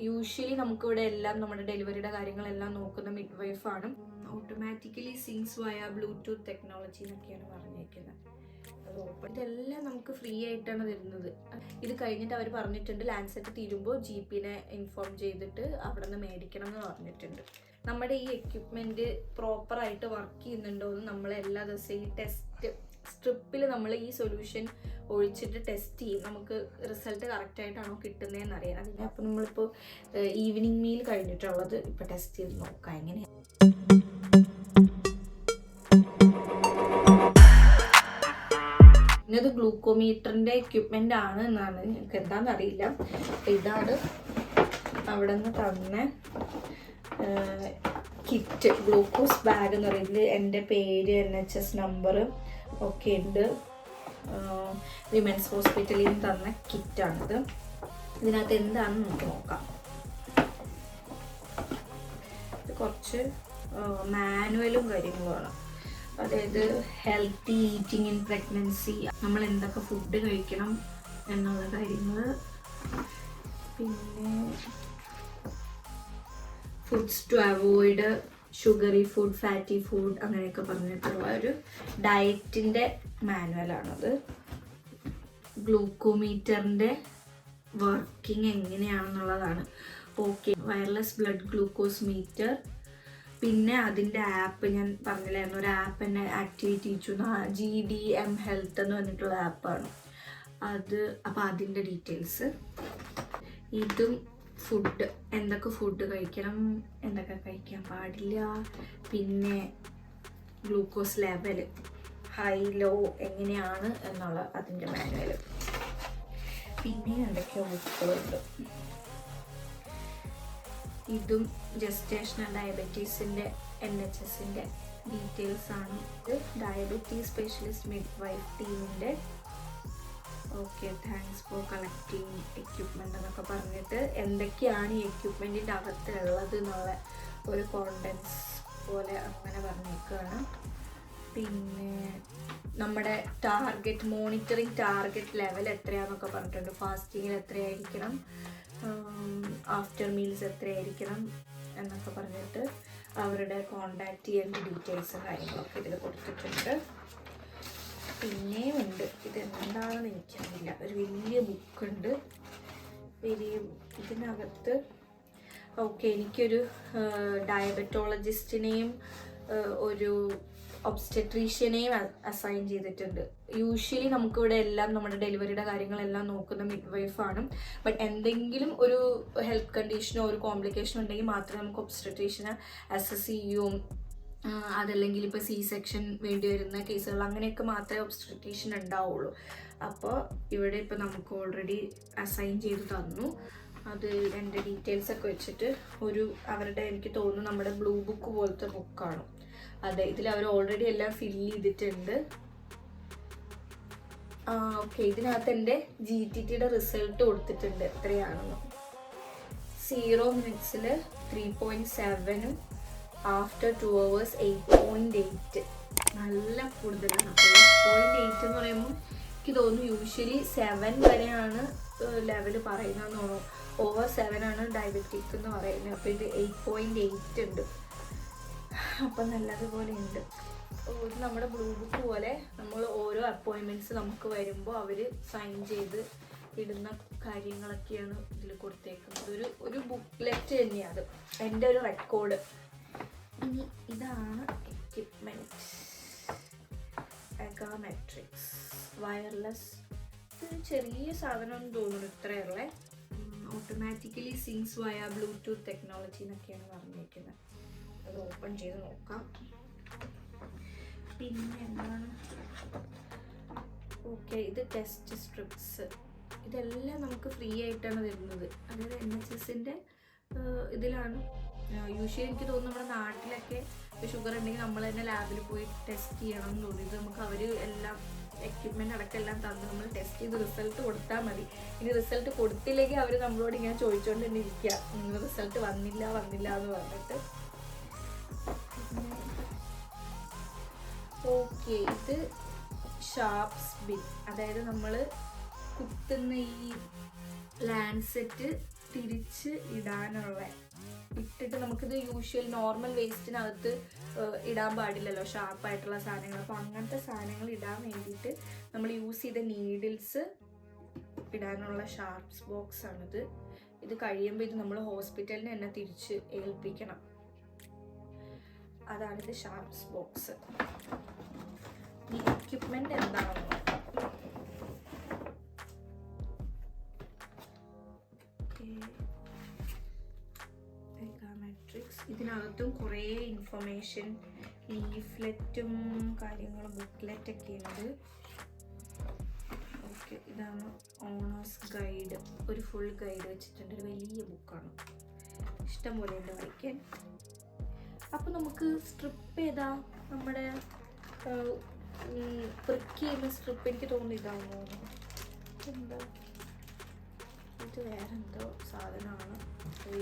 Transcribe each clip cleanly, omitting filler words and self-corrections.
Usually നമുക്കിവിടെ എല്ലാം നമ്മുടെ ഡെലിവറിയുടെ കാര്യങ്ങളെല്ലാം നോക്കുന്ന മിഡ് വൈഫാണ്. ഓട്ടോമാറ്റിക്കലി സിങ്സ് വയ ബ്ലൂടൂത്ത് ടെക്നോളജി എന്നൊക്കെയാണ് പറഞ്ഞേക്കുന്നത്. അത് ഓപ്പൺ ഇതെല്ലാം നമുക്ക് ഫ്രീ ആയിട്ടാണ് തരുന്നത്. ഇത് കഴിഞ്ഞിട്ട് അവർ പറഞ്ഞിട്ടുണ്ട് ലാൻഡ്സെറ്റ് തീരുമ്പോൾ GPനെ ഇൻഫോം ചെയ്തിട്ട് അവിടെ നിന്ന് മേടിക്കണം എന്ന് പറഞ്ഞിട്ടുണ്ട്. നമ്മുടെ ഈ എക്യുപ്മെൻറ്റ് പ്രോപ്പറായിട്ട് വർക്ക് ചെയ്യുന്നുണ്ടോ എന്ന് നമ്മൾ എല്ലാ ദിവസവും ഈ ടെസ്റ്റ് സ്ട്രിപ്പിൽ നമ്മൾ ഈ സൊല്യൂഷൻ ഒഴിച്ചിട്ട് ടെസ്റ്റ് ചെയ്യും. നമുക്ക് റിസൾട്ട് കറക്റ്റായിട്ടാണോ കിട്ടുന്നതെന്ന് അറിയാം. അതിന് അപ്പോൾ നമ്മളിപ്പോൾ ഈവനിങ് മീൽ കഴിഞ്ഞിട്ടുള്ളത് ഇപ്പോൾ ടെസ്റ്റ് ചെയ്ത് നോക്കാം എങ്ങനെയാണ്. ഇത് ഗ്ലൂക്കോമീറ്ററിൻ്റെ എക്യുപ്മെൻ്റ് ആണ് എന്നാണ്, എനിക്ക് എന്താണെന്ന് അറിയില്ല. ഇതാണ് അവിടെ നിന്ന് തന്ന കിറ്റ്, ഗ്ലൂക്കോസ് ബാഗ് എന്ന് പറയുന്നത്. എൻ്റെ പേര്, NHS നമ്പർ ഒക്കെ ഉണ്ട്. വിമൻസ് ഹോസ്പിറ്റലിൽ നിന്ന് തന്ന കിറ്റാണിത്. ഇതിനകത്ത് എന്താണെന്ന് നമുക്ക് നോക്കാം. ഇത് കുറച്ച് മാനുവലും കാര്യങ്ങളുമാണ്. അതായത് ഹെൽത്തി ഈറ്റിംഗ് ഇൻ പ്രഗ്നൻസി, നമ്മൾ എന്തൊക്കെ ഫുഡ് കഴിക്കണം എന്നുള്ള കാര്യങ്ങൾ, പിന്നെ foods to avoid, sugary food, fatty food, അങ്ങനെയൊക്കെ പറഞ്ഞിട്ടുള്ള ഒരു ഡയറ്റിൻ്റെ മാനുവലാണത്. ഗ്ലൂക്കോമീറ്ററിൻ്റെ വർക്കിംഗ് എങ്ങനെയാണെന്നുള്ളതാണ്. Okay, wireless blood glucose meter. പിന്നെ അതിൻ്റെ ആപ്പ് ഞാൻ പറഞ്ഞില്ലായിരുന്നു, ഒരു ആപ്പ് എന്നെ ആക്ടിവേറ്റ് ചെയ്യിച്ചു. GDM ഹെൽത്ത് എന്ന് പറഞ്ഞിട്ടുള്ള ആപ്പാണ് അത്. അപ്പോൾ അതിൻ്റെ ഡീറ്റെയിൽസ്. ഇതും ഫുഡ്, എന്തൊക്കെ ഫുഡ് കഴിക്കണം, എന്തൊക്കെ കഴിക്കാൻ പാടില്ല, പിന്നെ ഗ്ലൂക്കോസ് ലെവൽ ഹൈ ലോ എങ്ങനെയാണ് എന്നുള്ള അതിൻ്റെ മാനുവൽ. പിന്നെ എന്തൊക്കെയോ ബുക്കുകളുണ്ട്. ഇതും ജസ്റ്റേഷണൽ ഡയബറ്റീസിൻ്റെ NHSൻ്റെ ഡീറ്റെയിൽസ് ആണ്. ഇത് ഡയബറ്റീസ് സ്പെഷ്യലിസ്റ്റ് മിഡ് വൈഫ് ടീമിൻ്റെ. Okay, thanks for collecting equipment എന്നൊക്കെ പറഞ്ഞിട്ട് എന്തൊക്കെയാണ് ഈ എക്യുപ്മെൻറ്റിൻ്റെ അകത്തുള്ളത് എന്നുള്ള ഒരു കോണ്ടൻസ് പോലെ അങ്ങനെ പറഞ്ഞേക്കുകയാണ്. പിന്നെ നമ്മുടെ ടാർഗറ്റ്, മോണിറ്ററിങ് ടാർഗറ്റ് ലെവൽ എത്രയാണെന്നൊക്കെ പറഞ്ഞിട്ടുണ്ട്. ഫാസ്റ്റിങ്ങിൽ എത്രയായിരിക്കണം, ആഫ്റ്റർ മീൽസ് എത്രയായിരിക്കണം എന്നൊക്കെ പറഞ്ഞിട്ട് അവരുടെ കോണ്ടാക്ട് ചെയ്യേണ്ട ഡീറ്റെയിൽസും കാര്യങ്ങളൊക്കെ ഇതിൽ കൊടുത്തിട്ടുണ്ട്. പിന്നെയും ഉണ്ട്, ഇതെന്താണെന്ന് എനിക്കറിയില്ല, ഒരു വലിയ ബുക്കുണ്ട്. ഇതിനകത്ത് ഓക്കെ, എനിക്കൊരു ഡയബറ്റോളജിസ്റ്റിനെയും ഒരു ഒബ്സ്റ്റട്രീഷ്യനെയും അസൈൻ ചെയ്തിട്ടുണ്ട്. യൂഷ്വലി നമുക്കിവിടെ എല്ലാം നമ്മുടെ ഡെലിവറിയുടെ കാര്യങ്ങളെല്ലാം നോക്കുന്ന മിഡ് വൈഫാണ്. ബട്ട് എന്തെങ്കിലും ഒരു ഹെൽത്ത് കണ്ടീഷനോ ഒരു കോംപ്ലിക്കേഷനോ ഉണ്ടെങ്കിൽ മാത്രമേ നമുക്ക് ഒബ്സ്റ്റട്രീഷ്യനെ അസസ് ചെയ്യും. അതല്ലെങ്കിൽ ഇപ്പോൾ സെക്ഷൻ വേണ്ടി വരുന്ന കേസുകൾ അങ്ങനെയൊക്കെ മാത്രമേ ഒബ്സ്റ്റട്രീഷ്യൻ ഉണ്ടാവുള്ളൂ. അപ്പോൾ ഇവിടെ ഇപ്പോൾ നമുക്ക് ഓൾറെഡി അസൈൻ ചെയ്ത് തന്നു. അത് എൻ്റെ ഡീറ്റെയിൽസൊക്കെ വെച്ചിട്ട് ഒരു അവരുടെ, എനിക്ക് തോന്നുന്നു നമ്മുടെ ബ്ലൂ ബുക്ക് പോലത്തെ ബുക്കാണ്. അതെ, ഇതിൽ അവർ ഓൾറെഡി എല്ലാം ഫില്ല് ചെയ്തിട്ടുണ്ട്. ഓക്കെ, ഇതിനകത്ത് എൻ്റെ GTTയുടെ റിസൾട്ട് കൊടുത്തിട്ടുണ്ട് എത്രയാണെന്ന്. 0 മിനിറ്റ്സിൽ 3.7, ആഫ്റ്റർ 2 hours 8.8. നല്ല കൂടുതലാണ്. 8.8 എന്ന് പറയുമ്പോൾ എനിക്ക് തോന്നുന്നു യൂഷ്വലി 7 വരെയാണ് ലെവൽ പറയുന്നതെന്ന് തോന്നുന്നു. ഓവർ 7 ആണ് ഡയബറ്റിക് എന്ന് പറയുന്നത്. അപ്പോൾ ഇത് 8.8 ഉണ്ട്. അപ്പം നല്ലതുപോലെ ഉണ്ട്. ഇത് നമ്മുടെ ബ്ലൂ ബുക്ക് പോലെ നമ്മൾ ഓരോ അപ്പോയിൻമെൻറ്റ്സ് നമുക്ക് വരുമ്പോൾ അവർ സൈൻ ചെയ്ത് ഇടുന്ന കാര്യങ്ങളൊക്കെയാണ് ഇതിൽ കൊടുത്തേക്കുന്നത്. ഒരു ബുക്ക്ലെറ്റ് തന്നെയാണ് അത്, എൻ്റെ ഒരു റെക്കോർഡ്. ഇനി ഇതാണ് എക്യുപ്മെൻറ്റ്. എഗാമെട്രിക്സ് വയർലെസ്, ഇത് ചെറിയ സാധനം തോന്നുന്നു ഇത്രയുള്ളേ. ഓട്ടോമാറ്റിക്കലി സിങ്സ് വയ ബ്ലൂടൂത്ത് ടെക്നോളജി എന്നൊക്കെയാണ് പറഞ്ഞിരിക്കുന്നത്. അത് ഓപ്പൺ ചെയ്ത് നോക്കാം. പിന്നെ എന്താണ്, ഓക്കെ, ഇത് ടെസ്റ്റ് സ്ട്രിപ്സ്. ഇതെല്ലാം നമുക്ക് ഫ്രീ ആയിട്ടാണ് തരുന്നത്. അതായത് NHSൻ്റെ ഇതിലാണ്. യൂഷ്വലി എനിക്ക് തോന്നുന്നു നമ്മുടെ നാട്ടിലൊക്കെ ഷുഗർ ഉണ്ടെങ്കിൽ നമ്മൾ തന്നെ ലാബിൽ പോയി ടെസ്റ്റ് ചെയ്യണം എന്ന് തോന്നി. ഇത് നമുക്ക് അവർ എല്ലാം എക്യുപ്മെൻ്റ് അടക്കം എല്ലാം തന്ന് നമ്മൾ ടെസ്റ്റ് ചെയ്ത് റിസൾട്ട് കൊടുത്താൽ മതി. ഇനി റിസൾട്ട് കൊടുത്തില്ലെങ്കിൽ അവർ നമ്മളോട് ഇങ്ങനെ ചോദിച്ചുകൊണ്ട് തന്നെ ഇരിക്കുക, റിസൾട്ട് വന്നില്ല എന്ന് പറഞ്ഞിട്ട്. ഓക്കെ, ഇത് ഷാർപ്സ് ബിറ്റ്, അതായത് നമ്മൾ കുത്തുന്ന ഈ ലാൻഡ്സെറ്റ് തിരിച്ച് ഇടാനുള്ള ഇട്ടിട്ട് നമുക്കിത് യൂഷ്വൽ നോർമൽ വേസ്റ്റിനകത്ത് ഇടാൻ പാടില്ലല്ലോ ഷാർപ്പായിട്ടുള്ള സാധനങ്ങൾ. അപ്പോൾ അങ്ങനത്തെ സാധനങ്ങൾ ഇടാൻ വേണ്ടിയിട്ട് നമ്മൾ യൂസ് ചെയ്ത നീഡിൽസ് ഇടാനുള്ള ഷാർപ്സ് ബോക്സ് ആണിത്. ഇത് കഴിയുമ്പോൾ ഇത് നമ്മൾ ഹോസ്പിറ്റലിന് തന്നെ തിരിച്ച് ഏൽപ്പിക്കണം. അതാണിത് ഷാർപ്സ് ബോക്സ്. ഈ എക്യുപ്മെന്റ് എന്താണെന്ന് ഇതിനകത്തും കുറേ ഇൻഫർമേഷൻ ലീഫ്ലെറ്റും കാര്യങ്ങളും ബുക്ക്ലെറ്റൊക്കെ ഉണ്ട്. ഓക്കെ, ഇതാണ് ഓണേഴ്സ് ഗൈഡ്. ഒരു ഫുൾ ഗൈഡ് വെച്ചിട്ടുണ്ട്. ഒരു വലിയ ബുക്കാണ്, ഇഷ്ടം പോലെ ഉണ്ട് വായിക്കാൻ. അപ്പോൾ നമുക്ക് സ്ട്രിപ്പ് ഏതാ നമ്മുടെ പ്രിക്ക് ചെയ്യുന്ന സ്ട്രിപ്പ്? എനിക്ക് തോന്നുന്നു ഇതാണോ, എന്താ ഇത് വേറെന്തോ സാധനമാണ്.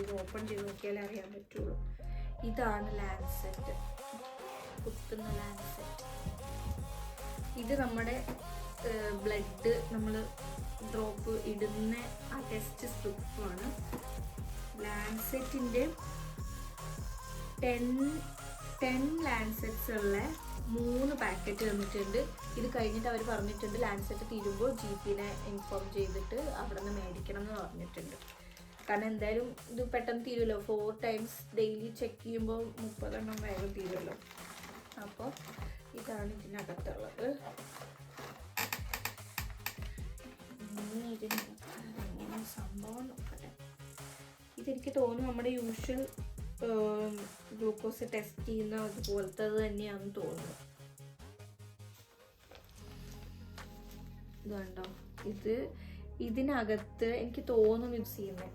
ഇത് ഓപ്പൺ ചെയ്ത് നോക്കിയാലേ അറിയാൻ പറ്റുള്ളൂ. ഇതാണ് ലാൻസെറ്റ്, കുത്തുന്ന ലാൻസെറ്റ്. ഇത് നമ്മുടെ ബ്ലഡ് നമ്മൾ ഡ്രോപ്പ് ഇടുന്ന ആ ടെസ്റ്റ് സ്ട്രിപ്പാണ്. ലാൻസെറ്റിൻ്റെ 10 ലാൻസെറ്റ്സ് ഉള്ള 3 പാക്കറ്റ് തന്നിട്ടുണ്ട്. ഇത് കഴിഞ്ഞിട്ട് അവർ പറഞ്ഞിട്ടുണ്ട് ലാൻസെറ്റ് തീരുമ്പോൾ GP-നെ ഇൻഫോം ചെയ്തിട്ട് അവിടെ നിന്ന് മേടിക്കണം എന്ന് പറഞ്ഞിട്ടുണ്ട്. കാരണം എന്തായാലും ഇത് പെട്ടെന്ന് തീരുമല്ലോ. 4 times ഡെയിലി ചെക്ക് ചെയ്യുമ്പോൾ 30 എണ്ണം വേഗം തീരുമല്ലോ. അപ്പോൾ ഇതാണ് ഇതിനകത്തുള്ളത്. എങ്ങനെ സംഭവം നോക്കട്ടെ. ഇതെനിക്ക് തോന്നുന്നു നമ്മുടെ യൂഷ്വൽ ഗ്ലൂക്കോസ് ടെസ്റ്റ് ചെയ്യുന്ന അതുപോലത്തെ തന്നെയാണെന്ന് തോന്നുന്നു. ഇത് കണ്ടോ, ഇതിനകത്ത് എനിക്ക് തോന്നുന്നു യൂസ് ചെയ്യുന്നത്.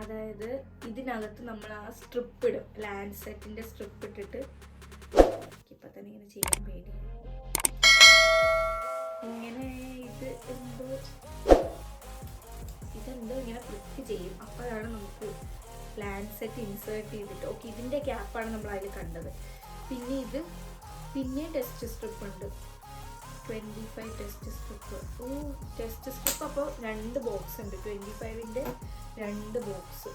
അതായത് ഇതിനകത്ത് നമ്മൾ ആ സ്ട്രിപ്പ് ഇടും, ലാൻസെറ്റിൻ്റെ സ്ട്രിപ്പ് ഇട്ടിട്ട്. ഇപ്പം തന്നെ ഇങ്ങനെ ചെയ്യാൻ പേടി. ഇങ്ങനെ ഇതെന്തോ ഇങ്ങനെ പ്രിക്ക് ചെയ്യും. അപ്പോഴാണ് നമുക്ക് ലാൻസെറ്റ് ഇൻസേർട്ട് ചെയ്തിട്ട്. ഓക്കെ, ഇതിൻ്റെ ഗ്യാപ്പാണ് നമ്മൾ അതിൽ കണ്ടത്. പിന്നെ ടെസ്റ്റ് സ്ട്രിപ്പ് ഉണ്ട്, 25 ടെസ്റ്റ് സ്ട്രിപ്പ്. ടെസ്റ്റ് സ്ട്രിപ്പ് അപ്പോൾ 2 ബോക്സ് ഉണ്ട്. 25ൻ്റെ 2 ബോക്സ്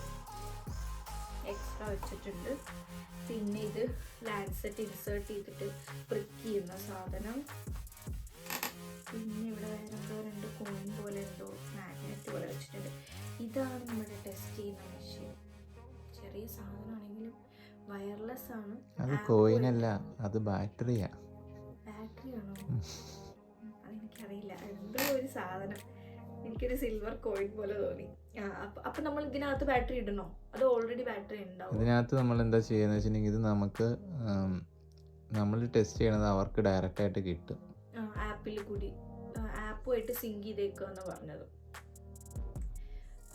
എക്സ്ട്രാ വെച്ചിട്ടുണ്ട്. പിന്നെ ഇത് ലാൻസെറ്റ് ഇൻസേർട്ട് ചെയ്തിട്ട് പ്രിക്ക് ചെയ്യുന്ന സാധനം. പിന്നെ ഇവിടെ വേറെന്തോ 2 കോയിൻ പോലെ എന്തോ മാഗ്നറ്റ് പോലെ വെച്ചിട്ടുണ്ട്. ഇതാണ് നമ്മുടെ ടെസ്റ്റ് ചെയ്യുന്ന മെഷീൻ. ചെറിയ സാധനമാണെങ്കിലും വയർലെസ് ആണ്. അത് കോയിനല്ല, അത് ബാറ്ററിയാ. ബാറ്ററിയാണോ? അതെനിക്കറിയില്ല. എന്തോ ഒരു സാധനം, എനിക്കൊരു സിൽവർ കോയിൻ പോലെ തോന്നി. അപ്പൊ നമ്മൾ ഇതിനകത്ത് ബാറ്ററി ഇടണോ? അത് ഓൾറെഡി ബാറ്ററി ഉണ്ടാവും. ഇതിനകത്ത് നമ്മൾ എന്താ ചെയ്യുന്നത് വെച്ചിട്ടുണ്ടെങ്കിൽ ഇത് നമുക്ക് നമ്മൾ ടെസ്റ്റ് ചെയ്യണത് അവർക്ക് ഡയറക്റ്റ് ആയിട്ട് കിട്ടും. ആപ്പിൽ കൂടി ആപ്പുമായിട്ട് സിങ്ക് ചെയ്തേക്കാന്ന് പറഞ്ഞത്.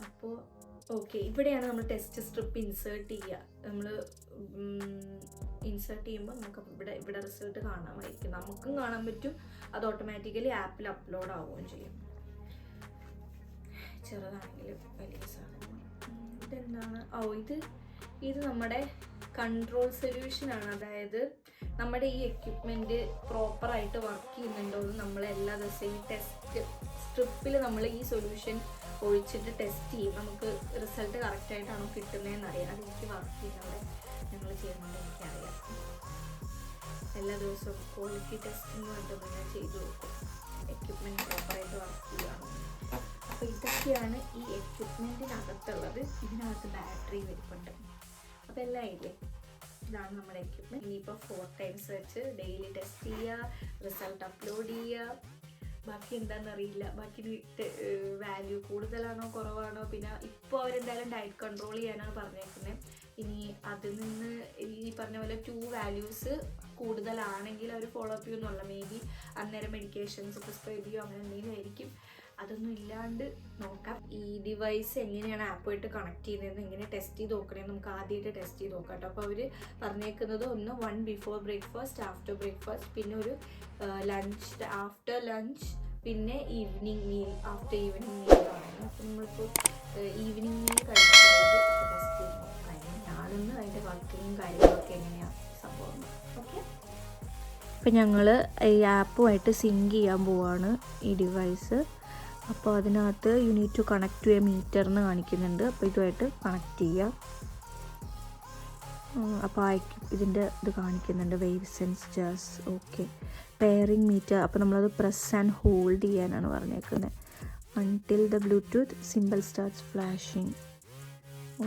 അപ്പോൾ ഓക്കെ, ഇവിടെയാണ് നമ്മൾ ടെസ്റ്റ് സ്ട്രിപ്പ് ഇൻസേർട്ട് ചെയ്യുക. നമ്മൾ ഇൻസേർട്ട് ചെയ്യുമ്പോൾ നമുക്ക് ഇവിടെ റിസൾട്ട് കാണാമായിരിക്കും. നമുക്കും കാണാൻ പറ്റും. അത് ഓട്ടോമാറ്റിക്കലി ആപ്പിൽ അപ്ലോഡ് ആവുകയും ചെയ്യും. ചെറുതാണെങ്കിലും വലിയ സാധനമാണ്. ഇതെന്താണ്? ഇത് നമ്മുടെ കൺട്രോൾ സൊല്യൂഷനാണ്. അതായത് നമ്മുടെ ഈ എക്യുപ്മെൻറ്റ് പ്രോപ്പറായിട്ട് വർക്ക് ചെയ്യുന്നുണ്ടോ എന്ന് നമ്മൾ എല്ലാ ദിവസവും ഈ ടെസ്റ്റ് സ്ട്രിപ്പിൽ നമ്മൾ ഈ സൊല്യൂഷൻ ഒഴിച്ചിട്ട് ടെസ്റ്റ് ചെയ്യും. നമുക്ക് റിസൾട്ട് കറക്റ്റായിട്ടാണോ കിട്ടുന്നതെന്ന് അറിയാം. അതെനിക്ക് വർക്ക് ചെയ്യുന്നവിടെ ഞങ്ങൾ ചെയ്യുന്നുണ്ട്, എനിക്കറിയാം. എല്ലാ ദിവസവും ക്വാളിറ്റി ടെസ്റ്റിംഗ് കണ്ടുമ്പോൾ ഞാൻ ചെയ്തു നോക്കും എക്യുപ്മെൻറ്റ് പ്രോപ്പറായിട്ട് വർക്ക് ചെയ്യുകയാണോ. അപ്പോൾ ഇതൊക്കെയാണ് ഈ എക്യുപ്മെൻറ്റിനകത്തുള്ളത്. ഇതിനകത്ത് ബാറ്ററി വരുന്നുണ്ട്. അപ്പോൾ എല്ലാം ഇല്ലേ, ഇതാണ് നമ്മുടെ എക്യുപ്മെൻറ്റ്. ഇനിയിപ്പോൾ 4 times വെച്ച് ഡെയിലി ടെസ്റ്റ് ചെയ്യുക, റിസൾട്ട് അപ്ലോഡ് ചെയ്യുക. ബാക്കി എന്താണെന്നറിയില്ല. ബാക്കി വാല്യൂ കൂടുതലാണോ കുറവാണോ. പിന്നെ ഇപ്പോൾ അവരെന്തായാലും ഡയറ്റ് കൺട്രോൾ ചെയ്യാനാണ് പറഞ്ഞേക്കുന്നത്. ഇനി അതിൽ നിന്ന് ഈ പറഞ്ഞ പോലെ 2 വാല്യൂസ് കൂടുതലാണെങ്കിൽ അവർ ഫോളോ അപ്പ് ചെയ്യുന്നുള്ള. മേ ബി അന്നേരം മെഡിക്കേഷൻസ് പ്രിസ്ക്രൈബ് ചെയ്യുമോ, അങ്ങനെ എന്തെങ്കിലും ആയിരിക്കും. അതൊന്നും ഇല്ലാണ്ട് നോക്കാം. ഈ ഡിവൈസ് എങ്ങനെയാണ് ആപ്പുമായിട്ട് കണക്ട് ചെയ്യുന്നതെന്ന്, എങ്ങനെ ടെസ്റ്റ് ചെയ്ത് നോക്കണമെന്ന് നമുക്ക് ആദ്യമായിട്ട് ടെസ്റ്റ് ചെയ്ത് നോക്കാം കേട്ടോ. അപ്പോൾ അവർ പറഞ്ഞേക്കുന്നത് 1 ബിഫോർ ബ്രേക്ക്ഫാസ്റ്റ്, ആഫ്റ്റർ ബ്രേക്ക്ഫാസ്റ്റ്, പിന്നെ ഒരു ലഞ്ച്, ആഫ്റ്റർ ലഞ്ച്, പിന്നെ evening meal, after evening meal ആണ്. അപ്പോൾ നമ്മളിപ്പോൾ ഈവനിങ് മീൽ കഴിക്കുന്നത് ടെസ്റ്റ് ചെയ്ത് നോക്കാം. ഞാനൊന്ന് അതിൻ്റെ വർക്കിങ്ങും കാര്യങ്ങളൊക്കെ എങ്ങനെയാണ് സംഭവം. ഓക്കെ, അപ്പോൾ ഞങ്ങൾ ഈ ആപ്പുമായിട്ട് സിങ്ക് ചെയ്യാൻ പോവാണ് ഈ ഡിവൈസ്. അപ്പോൾ അതിനകത്ത് you need to connect to a meter എന്ന് കാണിക്കുന്നുണ്ട്. അപ്പോൾ ഇതുമായിട്ട് കണക്ട് ചെയ്യുക. അപ്പോൾ ഇതിൻ്റെ ഇത് കാണിക്കുന്നുണ്ട് wave sensors. Okay, pairing meter. അപ്പോൾ നമ്മളത് പ്രസ് ആൻഡ് ഹോൾഡ് ചെയ്യാനാണ് പറഞ്ഞേക്കുന്നത്. Until the Bluetooth symbol starts flashing.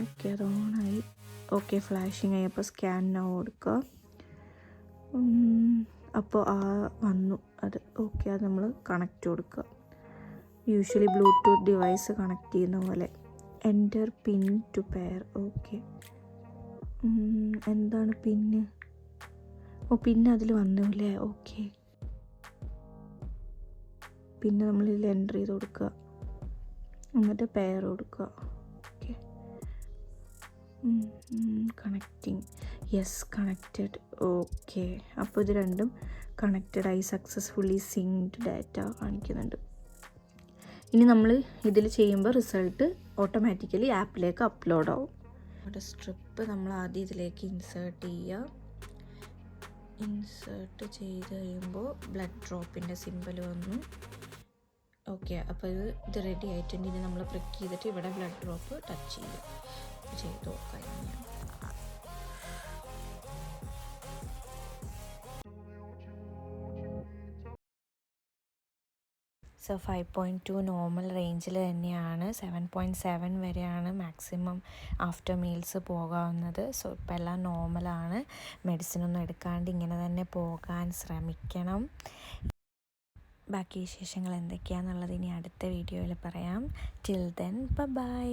Okay, അത് ഓണായി. ഓക്കെ, ഫ്ലാഷിങ് ആയി. അപ്പോൾ സ്കാൻ നൗ കൊടുക്കുക. അപ്പോൾ വന്നു അത്. ഓക്കെ, അത് നമ്മൾ കണക്റ്റ് കൊടുക്കുക. യൂഷ്വലി ബ്ലൂടൂത്ത് ഡിവൈസ് കണക്ട് ചെയ്യുന്ന പോലെ. എൻ്റർ പിൻ ടു പെയർ. ഓക്കെ, എന്താണ് പിന്ന്? പിന്നെ അതിൽ വന്നു അല്ലേ? ഓക്കെ, പിന്നെ നമ്മളിതിൽ എൻ്റർ ചെയ്ത് കൊടുക്കുക, എന്നിട്ട് പെയർ കൊടുക്കുക. Okay, connecting. Yes, connected. Okay, അപ്പോൾ ഇത് രണ്ടും കണക്റ്റഡായി. സക്സസ്ഫുള്ളി സിങ്ക്ഡ് ഡാറ്റ കാണിക്കുന്നുണ്ട്. ഇനി നമ്മൾ ഇതിൽ ചെയ്യുമ്പോൾ റിസൾട്ട് ഓട്ടോമാറ്റിക്കലി ആപ്പിലേക്ക് അപ്ലോഡ് ആവും. അവിടെ സ്ട്രിപ്പ് നമ്മൾ ആദ്യം ഇതിലേക്ക് ഇൻസേർട്ട് ചെയ്യുക. ഇൻസേർട്ട് ചെയ്ത് കഴിയുമ്പോൾ ബ്ലഡ് ഡ്രോപ്പിൻ്റെ സിമ്പൽ വന്നു. ഓക്കെ, അപ്പോൾ ഇത് റെഡി ആയിട്ടുണ്ട്. ഇനി നമ്മൾ പ്രിക്ക് ചെയ്തിട്ട് ഇവിടെ ബ്ലഡ് ഡ്രോപ്പ് ടച്ച് ചെയ്ത് നോക്കാം. സോ 5.2 നോർമൽ റേഞ്ചിൽ തന്നെയാണ്. 7.7 വരെയാണ് മാക്സിമം ആഫ്റ്റർ മീൽസ് പോകാവുന്നത്. സോ ഇപ്പം എല്ലാം നോർമലാണ്. മെഡിസിനൊന്നും എടുക്കാണ്ട് ഇങ്ങനെ തന്നെ പോകാൻ ശ്രമിക്കണം. ബാക്കി വിശേഷങ്ങൾ എന്തൊക്കെയാണെന്നുള്ളത് ഇനി അടുത്ത വീഡിയോയിൽ പറയാം. Till then bye.